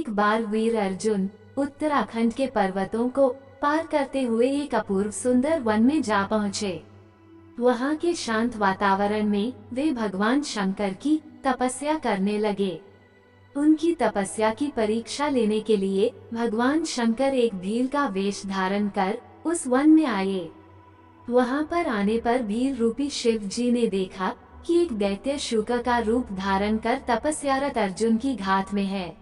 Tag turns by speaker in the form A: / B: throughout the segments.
A: एक बार वीर अर्जुन उत्तराखंड के पर्वतों को पार करते हुए एक अपूर्व सुंदर वन में जा पहुँचे। वहाँ के शांत वातावरण में वे भगवान शंकर की तपस्या करने लगे। उनकी तपस्या की परीक्षा लेने के लिए भगवान शंकर एक भील का वेश धारण कर उस वन में आए। वहाँ पर आने पर भील रूपी शिव जी ने देखा कि एक दैत्य शूक का रूप धारण कर तपस्यारत अर्जुन की घात में है।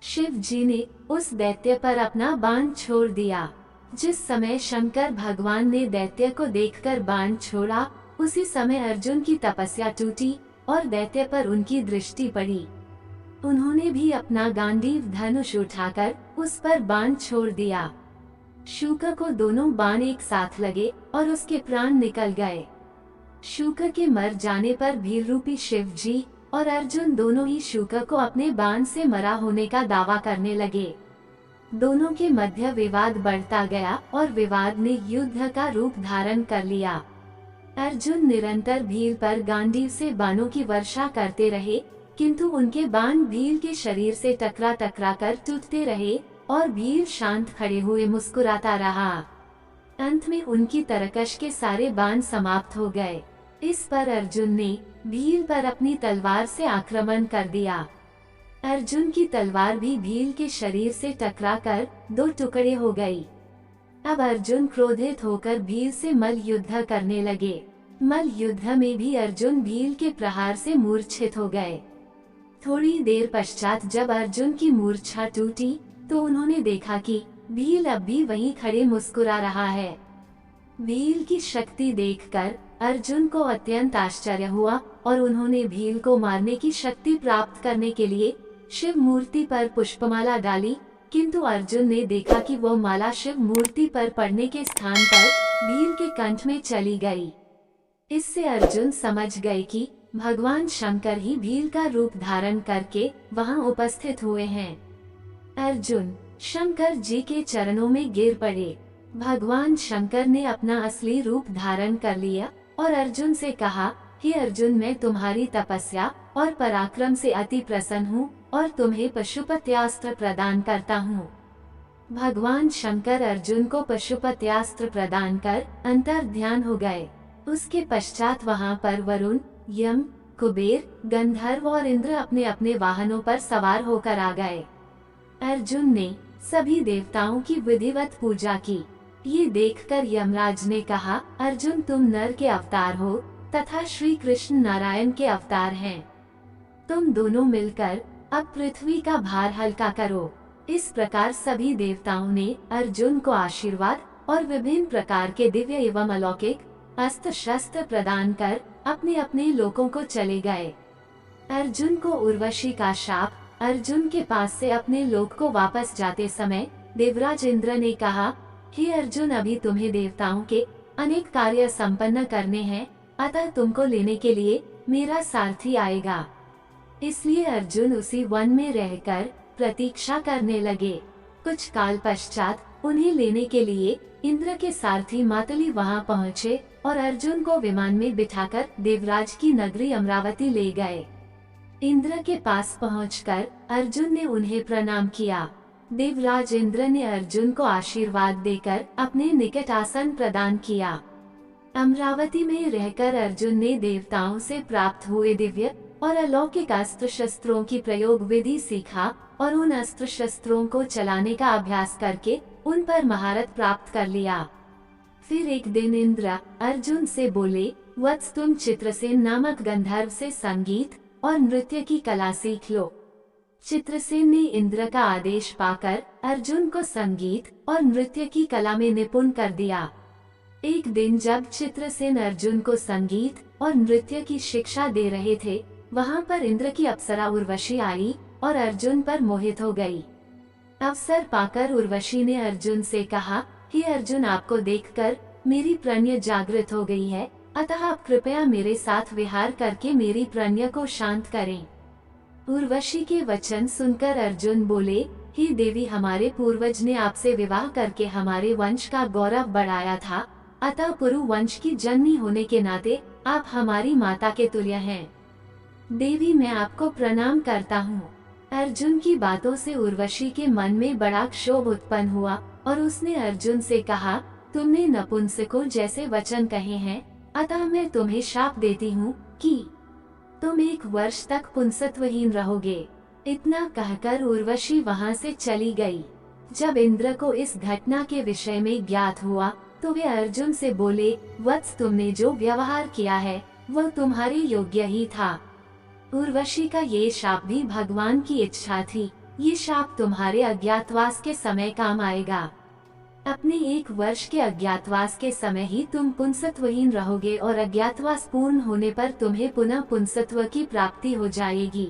A: शिव जी ने उस दैत्य पर अपना बाण छोड़ दिया। जिस समय शंकर भगवान ने दैत्य को देखकर बाण छोड़ा, उसी समय अर्जुन की तपस्या टूटी और दैत्य पर उनकी दृष्टि पड़ी। उन्होंने भी अपना गांडीव धनुष उठाकर उस पर बाण छोड़ दिया। शूक को दोनों बाण एक साथ लगे और उसके प्राण निकल गए। शूक के मर जाने पर भील रूपी शिव जी और अर्जुन दोनों ही शूक को अपने बाण से मरा होने का दावा करने लगे। दोनों के मध्य विवाद बढ़ता गया और विवाद ने युद्ध का रूप धारण कर लिया। अर्जुन निरंतर भील पर गांडीव से बाणों की वर्षा करते रहे, किंतु उनके बाण भील के शरीर से टकरा कर टूटते रहे और भील शांत खड़े हुए मुस्कुराता रहा। अंत में उनकी तरकश के सारे बाण समाप्त हो गए। इस पर अर्जुन ने भील पर अपनी तलवार से आक्रमण कर दिया। अर्जुन की तलवार भी भील के शरीर से टकराकर दो टुकड़े हो गई। अब अर्जुन क्रोधित होकर भील से मल्ल युद्ध करने लगे। मल्ल युद्ध में भी अर्जुन भील के प्रहार से मूर्छित हो गए। थोड़ी देर पश्चात जब अर्जुन की मूर्छा टूटी तो उन्होंने देखा कि भील अब भी वहीं खड़े मुस्कुरा रहा है। भील की शक्ति देखकर अर्जुन को अत्यंत आश्चर्य हुआ और उन्होंने भील को मारने की शक्ति प्राप्त करने के लिए शिव मूर्ति पर पुष्पमाला डाली, किंतु अर्जुन ने देखा कि वह माला शिव मूर्ति पर पड़ने के स्थान पर भील के कंठ में चली गई। इससे अर्जुन समझ गए कि भगवान शंकर ही भील का रूप धारण करके वहां उपस्थित हुए हैं। अर्जुन शंकर जी के चरणों में गिर पड़े। भगवान शंकर ने अपना असली रूप धारण कर लिया और अर्जुन से कहा, हे अर्जुन, मैं तुम्हारी तपस्या और पराक्रम से अति प्रसन्न हूँ और तुम्हें पशुपत्यास्त्र प्रदान करता हूँ। भगवान शंकर अर्जुन को पशुपत्यास्त्र प्रदान कर अंतर्ध्यान हो गए। उसके पश्चात वहाँ पर वरुण, यम, कुबेर, गंधर्व और इंद्र अपने अपने वाहनों पर सवार होकर आ गए। अर्जुन ने सभी देवताओं की विधिवत पूजा की। ये देखकर यमराज ने कहा, अर्जुन, तुम नर के अवतार हो तथा श्री कृष्ण नारायण के अवतार हैं। तुम दोनों मिलकर अब पृथ्वी का भार हल्का करो। इस प्रकार सभी देवताओं ने अर्जुन को आशीर्वाद और विभिन्न प्रकार के दिव्य एवं अलौकिक अस्त्र शस्त्र प्रदान कर अपने अपने लोकों को चले गए। अर्जुन को उर्वशी का शाप। अर्जुन के पास से अपने लोक को वापस जाते समय देवराज इंद्र ने कहा, हे अर्जुन, अभी तुम्हें देवताओं के अनेक कार्य संपन्न करने हैं, अतः तुमको लेने के लिए मेरा सारथी आएगा। इसलिए अर्जुन उसी वन में रहकर प्रतीक्षा करने लगे। कुछ काल पश्चात उन्हें लेने के लिए इंद्र के सारथी मातली वहां पहुंचे और अर्जुन को विमान में बिठाकर देवराज की नगरी अमरावती ले गए। इंद्र के पास पहुंचकर अर्जुन ने उन्हें प्रणाम किया। देवराज इंद्र ने अर्जुन को आशीर्वाद देकर अपने निकट आसन प्रदान किया। अमरावती में रहकर अर्जुन ने देवताओं से प्राप्त हुए दिव्य और अलौकिक अस्त्र शस्त्रों की प्रयोग विधि सीखा और उन अस्त्र शस्त्रों को चलाने का अभ्यास करके उन पर महारत प्राप्त कर लिया। फिर एक दिन इंद्र अर्जुन से बोले, वत्स, तुम चित्रसेन नामक गंधर्व से संगीत और नृत्य की कला सीख लो। चित्रसेन ने इंद्र का आदेश पाकर अर्जुन को संगीत और नृत्य की कला में निपुण कर दिया। एक दिन जब चित्रसेन अर्जुन को संगीत और नृत्य की शिक्षा दे रहे थे, वहां पर इंद्र की अप्सरा उर्वशी आई और अर्जुन पर मोहित हो गई। अवसर पाकर उर्वशी ने अर्जुन से कहा, हे अर्जुन, आपको देखकर मेरी प्रज्ञा जागृत हो गई है, अतः आप कृपया मेरे साथ विहार करके मेरी प्रज्ञा को शांत करें। उर्वशी के वचन सुनकर अर्जुन बोले, हे देवी, हमारे पूर्वज ने आपसे विवाह करके हमारे वंश का गौरव बढ़ाया था, अतः पुरु वंश की जननी होने के नाते आप हमारी माता के तुल्य हैं। देवी, मैं आपको प्रणाम करता हूँ। अर्जुन की बातों से उर्वशी के मन में बड़ा क्षोभ उत्पन्न हुआ और उसने अर्जुन से कहा, तुमने नपुंसकों जैसे वचन कहे हैं, अतः मैं तुम्हें शाप देती हूँ कि तुम 1 वर्ष तक पुंसत्वहीन रहोगे। इतना कहकर उर्वशी वहाँ से चली गई। जब इंद्र को इस घटना के विषय में ज्ञात हुआ तो वे अर्जुन से बोले, वत्स, तुमने जो व्यवहार किया है वह तुम्हारे योग्य ही था। उर्वशी का ये शाप भी भगवान की इच्छा थी। ये शाप तुम्हारे अज्ञातवास के समय काम आएगा। अपने 1 वर्ष के अज्ञातवास के समय ही तुम पुंसत्वहीन रहोगे और अज्ञातवास पूर्ण होने पर तुम्हें पुनः पुंसत्व की प्राप्ति हो जाएगी।